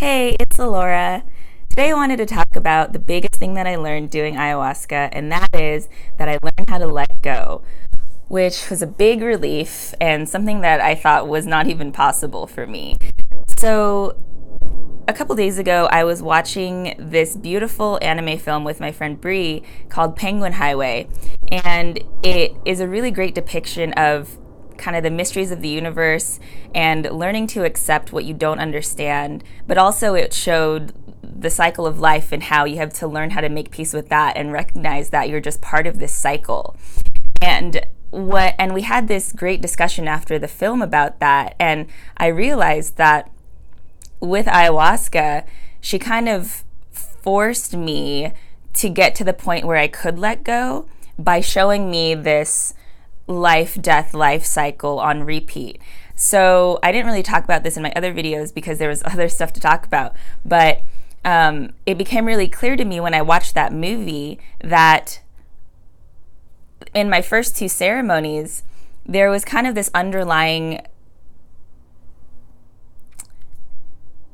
Hey, it's Alora. Today I wanted to talk about the biggest thing that I learned doing ayahuasca, and that is that I learned how to let go, which was a big relief and something that I thought was not even possible for me. So, a couple days ago, I was watching this beautiful anime film with my friend Bree called Penguin Highway, and it is a really great depiction of kind of the mysteries of the universe and learning to accept what you don't understand. But also, it showed the cycle of life and how you have to learn how to make peace with that and recognize that you're just part of this cycle. And we had this great discussion after the film about that, and I realized that with ayahuasca, she kind of forced me to get to the point where I could let go by showing me this life, death, life cycle on repeat. So I didn't really talk about this in my other videos because there was other stuff to talk about, but it became really clear to me when I watched that movie that in my first two ceremonies, there was kind of this underlying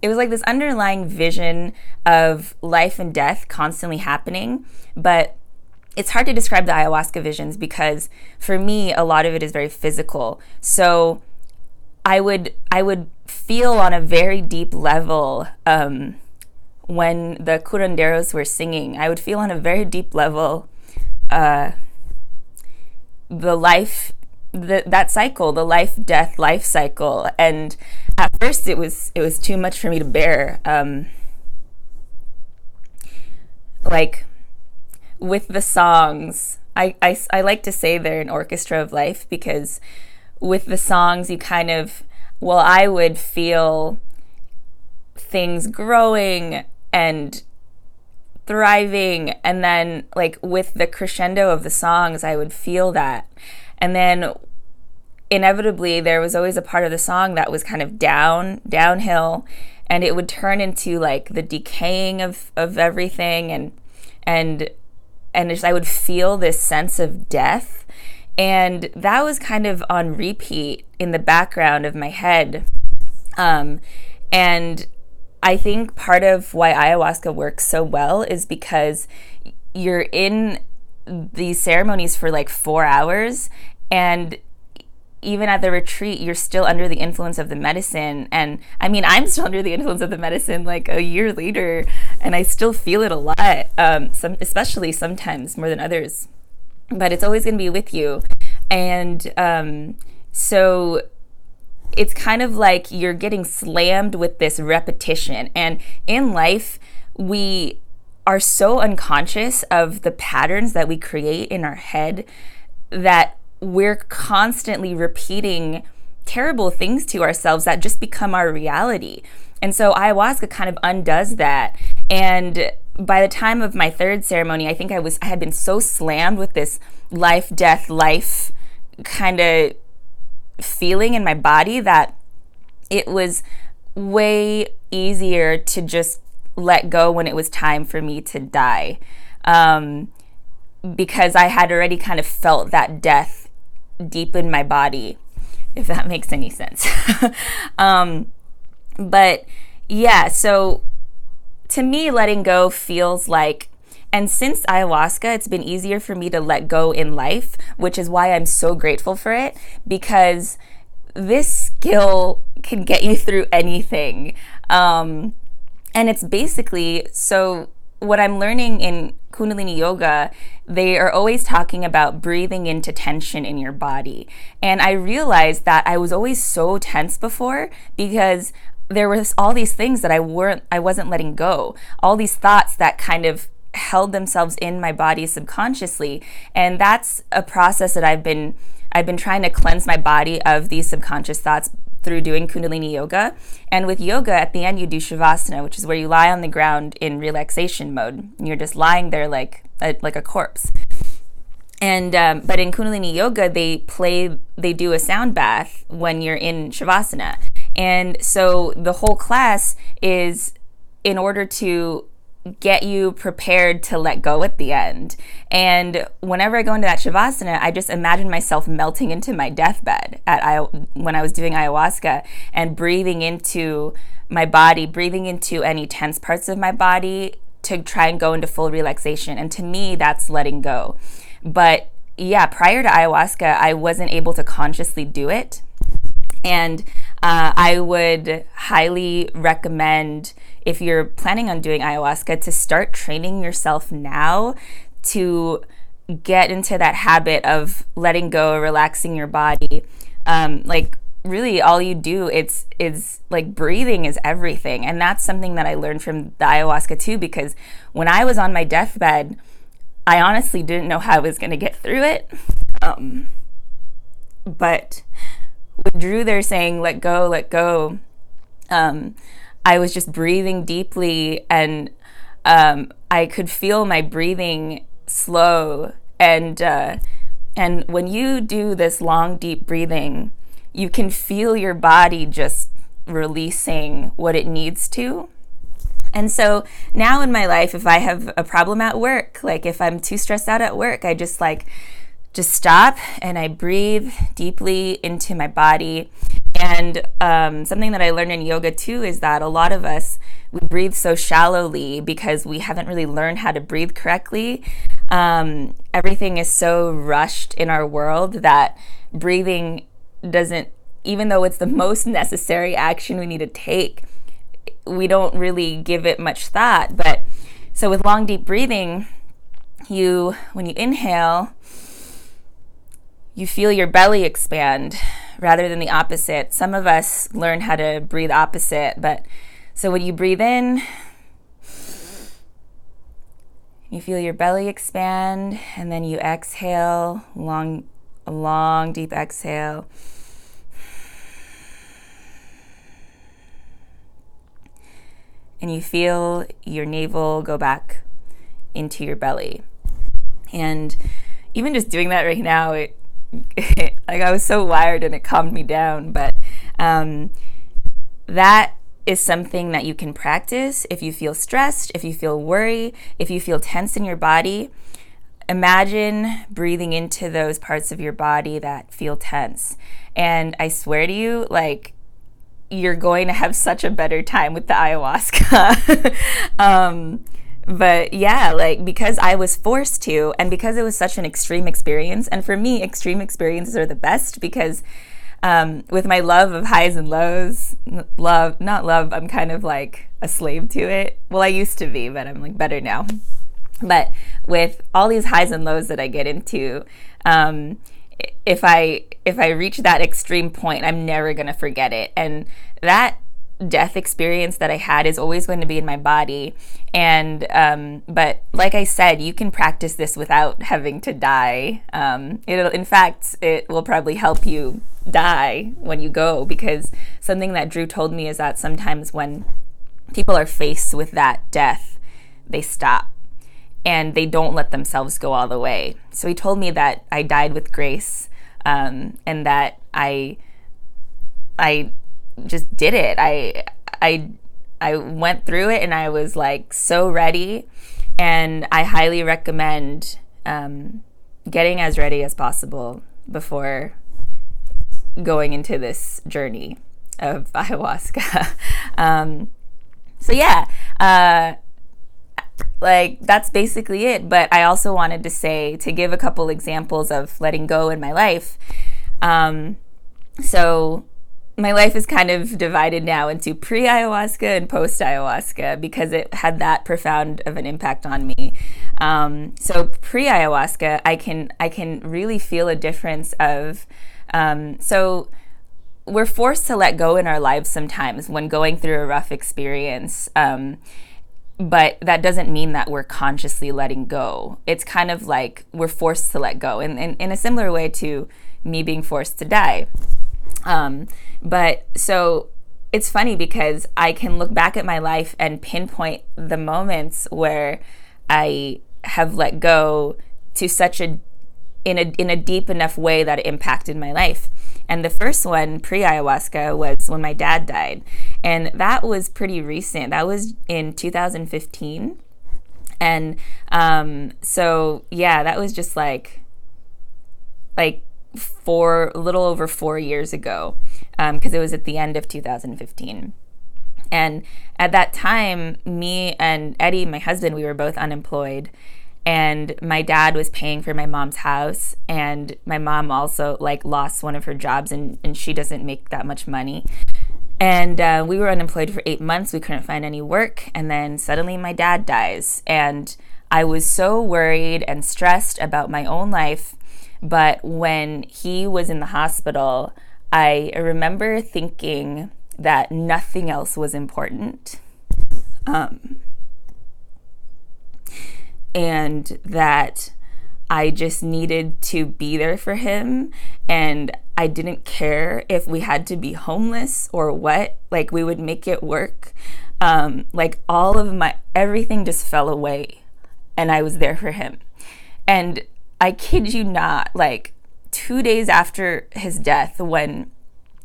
it was like this underlying vision of life and death constantly happening, but it's hard to describe the ayahuasca visions because for me a lot of it is very physical. So I would feel on a very deep level when the curanderos were singing. I would feel on a very deep level the life, that cycle, the life, death, life cycle. And at first it was too much for me to bear. Like with the songs, I like to say they're an orchestra of life because with the songs you kind of, well, I would feel things growing and thriving, and then like with the crescendo of the songs I would feel that, and then inevitably there was always a part of the song that was kind of downhill, and it would turn into like the decaying of everything, and just, I would feel this sense of death, and that was kind of on repeat in the background of my head. And I think part of why ayahuasca works so well is because you're in these ceremonies for like 4 hours, and even at the retreat, you're still under the influence of the medicine. And I mean, I'm still under the influence of the medicine like a year later, and I still feel it a lot, especially sometimes more than others. But it's always going to be with you. And so it's kind of like you're getting slammed with this repetition. And in life, we are so unconscious of the patterns that we create in our head that we're constantly repeating terrible things to ourselves that just become our reality. And so ayahuasca kind of undoes that. And by the time of my third ceremony, I think I had been so slammed with this life, death, life kind of feeling in my body that it was way easier to just let go when it was time for me to die. Because I had already kind of felt that death deep in my body, if that makes any sense. But yeah, so to me, letting go feels like, and since ayahuasca, it's been easier for me to let go in life, which is why I'm so grateful for it, because this skill can get you through anything. And it's basically, so what I'm learning in Kundalini Yoga, they are always talking about breathing into tension in your body. And I realized that I was always so tense before because there was all these things that I wasn't letting go. All these thoughts that kind of held themselves in my body subconsciously. And that's a process that I've been trying to cleanse my body of these subconscious thoughts through doing Kundalini Yoga. And with yoga, at the end, you do Shavasana, which is where you lie on the ground in relaxation mode. And you're just lying there like a corpse. And but in Kundalini Yoga, they do a sound bath when you're in Shavasana. And so the whole class is in order to get you prepared to let go at the end. And whenever I go into that Shavasana, I just imagine myself melting into my deathbed when I was doing ayahuasca and breathing into my body, breathing into any tense parts of my body to try and go into full relaxation. And to me, that's letting go. But yeah, prior to ayahuasca, I wasn't able to consciously do it. And I would highly recommend, if you're planning on doing ayahuasca, to start training yourself now to get into that habit of letting go, relaxing your body. Like really all you do is like breathing is everything. And that's something that I learned from the ayahuasca too, because when I was on my deathbed, I honestly didn't know how I was going to get through it. But with Drew there saying, let go, I was just breathing deeply, and I could feel my breathing slow. And when you do this long, deep breathing, you can feel your body just releasing what it needs to. And so now in my life, if I have a problem at work, like if I'm too stressed out at work, I just stop and I breathe deeply into my body. And something that I learned in yoga too is that a lot of us, we breathe so shallowly because we haven't really learned how to breathe correctly. Everything is so rushed in our world that breathing doesn't, even though it's the most necessary action we need to take, we don't really give it much thought. But so with long, deep breathing, when you inhale, you feel your belly expand rather than the opposite. Some of us learn how to breathe opposite, but so when you breathe in, you feel your belly expand, and then you exhale, a long, deep exhale. And you feel your navel go back into your belly. And even just doing that right now, like I was so wired and it calmed me down. But that is something that you can practice if you feel stressed, if you feel worry, if you feel tense in your body. Imagine breathing into those parts of your body that feel tense. And I swear to you, like, you're going to have such a better time with the ayahuasca. But yeah, like, because I was forced to, and because it was such an extreme experience, and for me, extreme experiences are the best because with my love of highs and lows, I'm kind of like a slave to it. Well, I used to be, but I'm like better now. But with all these highs and lows that I get into, if I reach that extreme point, I'm never going to forget it. And that death experience that I had is always going to be in my body. And but like I said, you can practice this without having to die. It will probably help you die when you go, because something that Drew told me is that sometimes when people are faced with that death, they stop and they don't let themselves go all the way. So he told me that I died with grace, and that I just did it. I went through it and I was like so ready, and I highly recommend getting as ready as possible before going into this journey of ayahuasca. So yeah, like that's basically it. But I also wanted to give a couple examples of letting go in my life. So my life is kind of divided now into pre-ayahuasca and post-ayahuasca because it had that profound of an impact on me. So pre-ayahuasca, I can really feel a difference of, so we're forced to let go in our lives sometimes when going through a rough experience. But that doesn't mean that we're consciously letting go. It's kind of like we're forced to let go, and in a similar way to me being forced to die. But so it's funny because I can look back at my life and pinpoint the moments where I have let go to in a deep enough way that it impacted my life. And the first one, pre-ayahuasca, was when my dad died. And that was pretty recent. That was in 2015. And so, yeah, that was just like a little over 4 years ago, because it was at the end of 2015. And at that time, me and Eddie, my husband, we were both unemployed. And my dad was paying for my mom's house. And my mom also like lost one of her jobs, and she doesn't make that much money. And we were unemployed for 8 months. We couldn't find any work. And then suddenly my dad dies. And I was so worried and stressed about my own life. But when he was in the hospital, I remember thinking that nothing else was important. And that I just needed to be there for him. And I didn't care if we had to be homeless or what, like we would make it work. Like all of everything just fell away, and I was there for him. And I kid you not, like 2 days after his death, when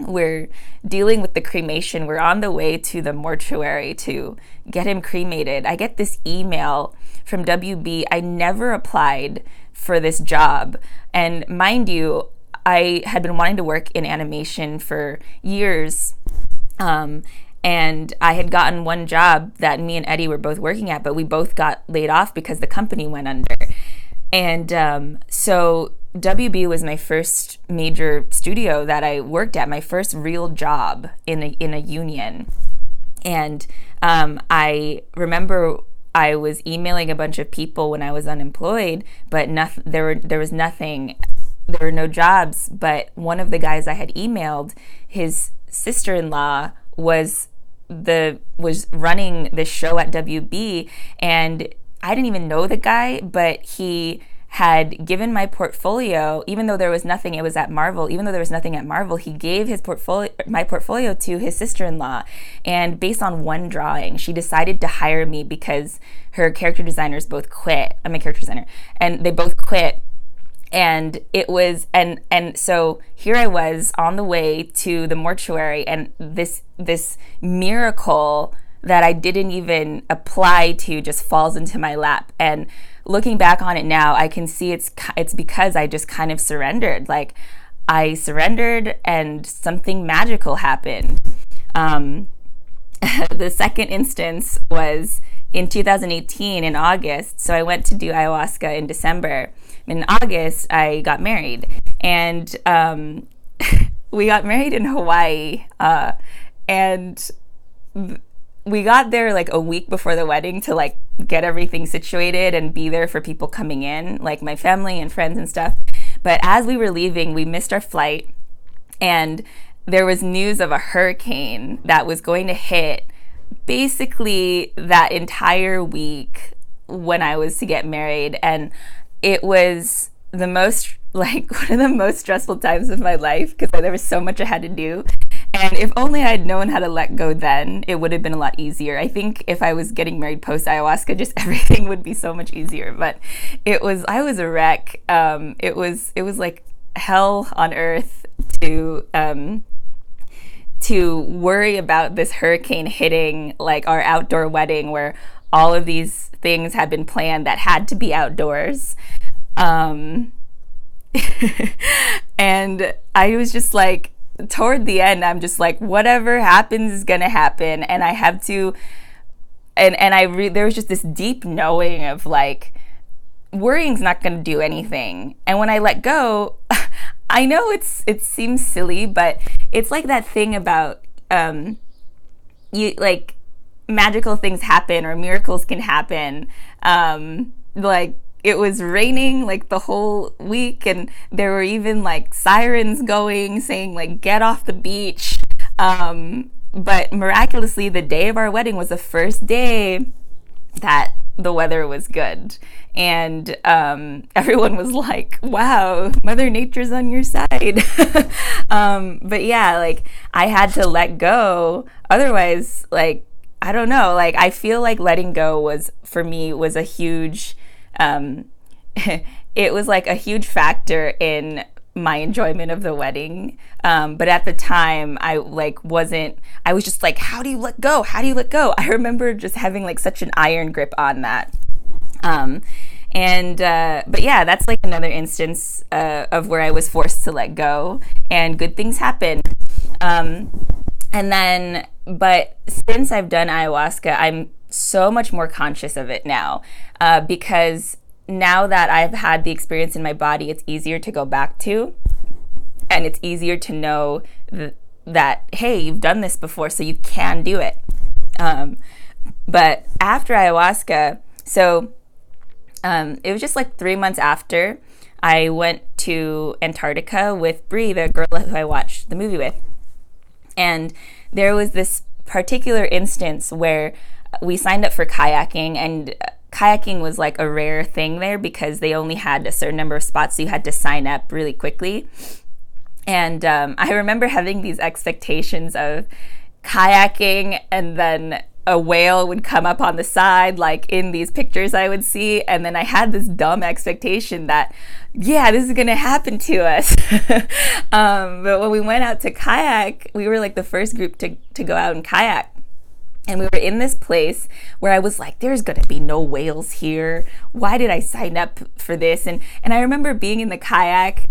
we're dealing with the cremation, we're on the way to the mortuary to get him cremated, I get this email from WB. I never applied for this job. And mind you, I had been wanting to work in animation for years. And I had gotten one job that me and Eddie were both working at, but we both got laid off because the company went under. And so WB was my first major studio that I worked at, my first real job in a union. And I remember I was emailing a bunch of people when I was unemployed, but there was nothing. There were no jobs. But one of the guys I had emailed, his sister-in-law was running the show at WB, and I didn't even know the guy, but he had given my portfolio, even though there was nothing. It was at Marvel. Even though there was nothing at Marvel, he gave my portfolio to his sister-in-law. And based on one drawing, she decided to hire me because her character designers both quit. I'm a character designer, and they both quit. And it was, and so here I was on the way to the mortuary, and this miracle that I didn't even apply to just falls into my lap. And looking back on it now, I can see it's because I just kind of surrendered. Like I surrendered and something magical happened. The second instance was in 2018 in August. So I went to do ayahuasca in December. In August, I got married, and we got married in Hawaii, and we got there like a week before the wedding to like get everything situated and be there for people coming in, like my family and friends and stuff. But as we were leaving, we missed our flight, and there was news of a hurricane that was going to hit basically that entire week when I was to get married. And it was the most, like, one of the most stressful times of my life because there was so much I had to do. And if only I'd known how to let go then, it would have been a lot easier. I think if I was getting married post ayahuasca, just everything would be so much easier. But I was a wreck. It was like hell on earth to worry about this hurricane hitting like our outdoor wedding, where all of these things had been planned that had to be outdoors. And I was just like, toward the end, I'm just like, whatever happens is gonna happen, and I have to. And there was just this deep knowing of like, worrying's not gonna do anything. And when I let go, I know it seems silly, but it's like that thing about you like magical things happen or miracles can happen. Like it was raining like the whole week, and there were even like sirens going saying like get off the beach. But miraculously, the day of our wedding was the first day that the weather was good, and everyone was like, wow, Mother Nature's on your side. But yeah, like I had to let go, otherwise, like I don't know, like I feel like letting go was for me was a huge it was like a huge factor in my enjoyment of the wedding. But at the time I was just like, how do you let go? How do you let go? I remember just having like such an iron grip on that. But yeah, that's like another instance of where I was forced to let go, and good things happen. And then But since I've done ayahuasca, I'm so much more conscious of it now, because now that I've had the experience in my body, it's easier to go back to, and it's easier to know that, hey, you've done this before, so you can do it. But after ayahuasca, so it was just like 3 months after, I went to Antarctica with Bree, the girl who I watched the movie with. And there was this particular instance where we signed up for kayaking, and kayaking was like a rare thing there because they only had a certain number of spots, so you had to sign up really quickly. And I remember having these expectations of kayaking, and then a whale would come up on the side, like in these pictures I would see. And then I had this dumb expectation that, yeah, this is going to happen to us. But when we went out to kayak, we were like the first group to go out and kayak. And we were in this place where I was like, there's going to be no whales here. Why did I sign up for this? And I remember being in the kayak,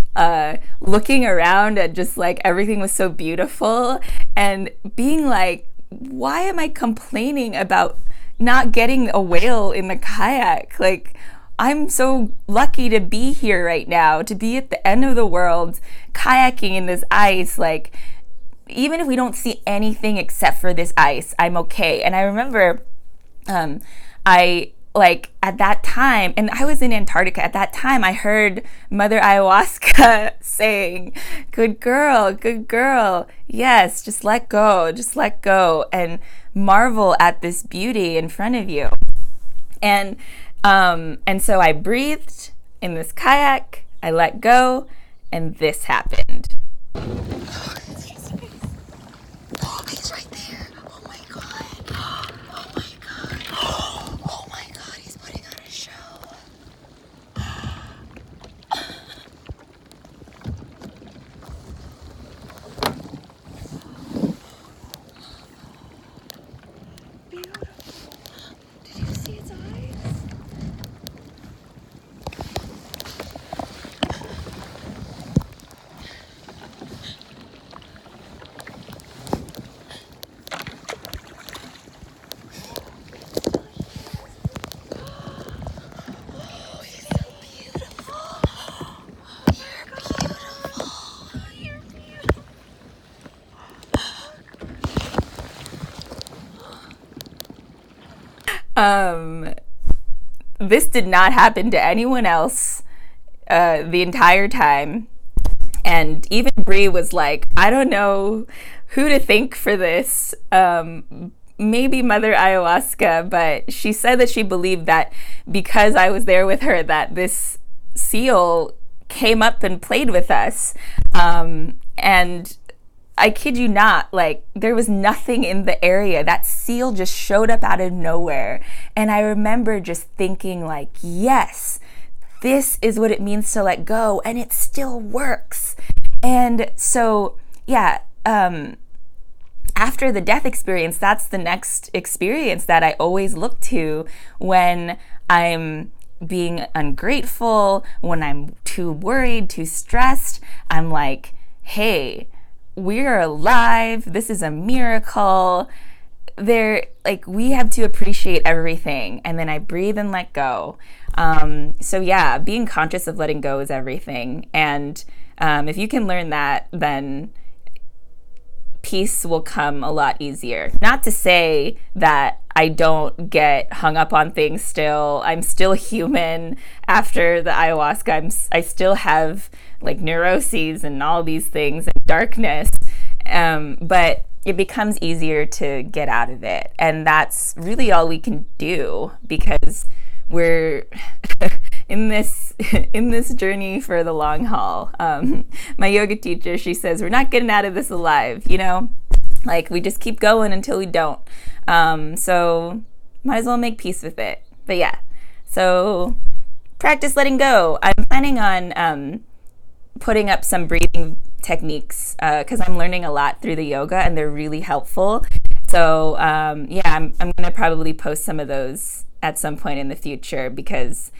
looking around at just like everything was so beautiful, and being like, why am I complaining about not getting a whale in the kayak? Like, I'm so lucky to be here right now, to be at the end of the world, kayaking in this ice. Like, even if we don't see anything except for this ice, I'm okay. And I remember, at that time, and I was in Antarctica at that time, I heard Mother Ayahuasca saying, good girl, yes, just let go, and marvel at this beauty in front of you. And so I breathed in this kayak, I let go, and this happened. Oh, he's right there. Oh my god. Oh my god. Oh my god, he's putting on a show. Beautiful. Did you see its eyes? This did not happen to anyone else the entire time. And even Bree was like, I don't know who to thank for this. Maybe Mother Ayahuasca, but she said that she believed that because I was there with her, that this seal came up and played with us. And I kid you not, like, there was nothing in the area. That seal just showed up out of nowhere. And I remember just thinking, like, yes, this is what it means to let go, and it still works. And so, yeah, after the death experience, that's the next experience that I always look to when I'm being ungrateful, when I'm too worried, too stressed. I'm like, hey, we're alive. This is a miracle. We have to appreciate everything. And then I breathe and let go. So yeah, being conscious of letting go is everything. And if you can learn that, then peace will come a lot easier. Not to say that I don't get hung up on things still. I'm still human after the ayahuasca. I still have like neuroses and all these things and darkness. But it becomes easier to get out of it. And that's really all we can do, because we're in this journey for the long haul. My yoga teacher, she says, we're not getting out of this alive, like we just keep going until we don't. So might as well make peace with it. But yeah, so practice letting go. I'm planning on putting up some breathing techniques because I'm learning a lot through the yoga, and they're really helpful. So yeah, I'm gonna probably post some of those at some point in the future, because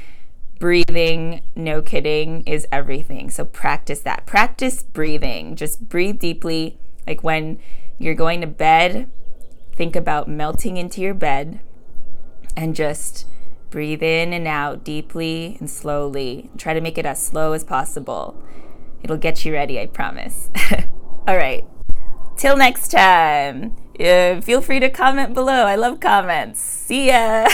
breathing, no kidding, is everything. So practice that. Practice breathing. Just breathe deeply. Like when you're going to bed, think about melting into your bed and just breathe in and out deeply and slowly. Try to make it as slow as possible. It'll get you ready, I promise. All right. Till next time. Feel free to comment below. I love comments. See ya.